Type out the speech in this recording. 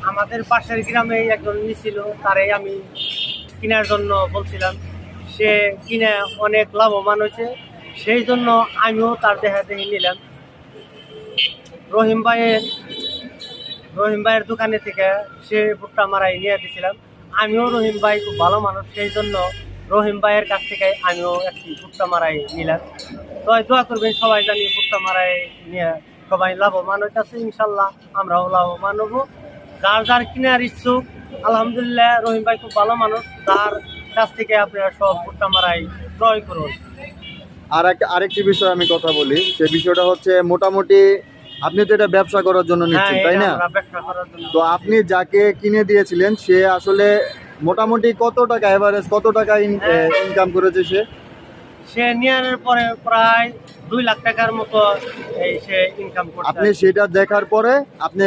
আমাদের পাশের গ্রামে একজন নিছিল, তারে আমি কেনার জন্য বলছিলাম। সে কিনে অনেক লাভবান হয়েছে, সেই জন্য আমিও তার দেখা দেখি নিলাম। রহিম ভাইয়ের দোকানে থেকে সে ভুট্টা মারাই নিয়ে দিয়েছিলাম। আমিও রহিম ভাই খুব ভালো মানুষ, সেই জন্য রহিম ভাইয়ের কাছ থেকে আমিও একটি ভুট্টা মারাই নিলাম। তো দোয়া করবেন সবাই, জানি ভুট্টা মারাই নিয়ে সবাই লাভবান হইতেছে। ইনশাল্লাহ আমরাও লাভবান হবো। যার যার কেনার ইচ্ছুক, আলহামদুলিল্লাহ রহিম ভাই খুব ভালো মানুষ, তার কাছ থেকে আপনারা সব ভুট্টা মারাই ক্রয় করুন। আরেকটি বিষয় আমি কথা বলি, সে বিষয়টা হচ্ছে মোটামুটি আপনি তো এটা ব্যবসা করার জন্য নিচ্ছেন, তাই না? তো আপনি যাকে কিনে দিয়েছিলেন সে আসলে মোটামুটি কত টাকা এভারেজ কত টাকা ইনকাম করেছে সে নেওয়ার পরে প্রায় 2 লাখ টাকার মতো সে ইনকাম করছে। আপনি সেটা দেখার পরে আপনি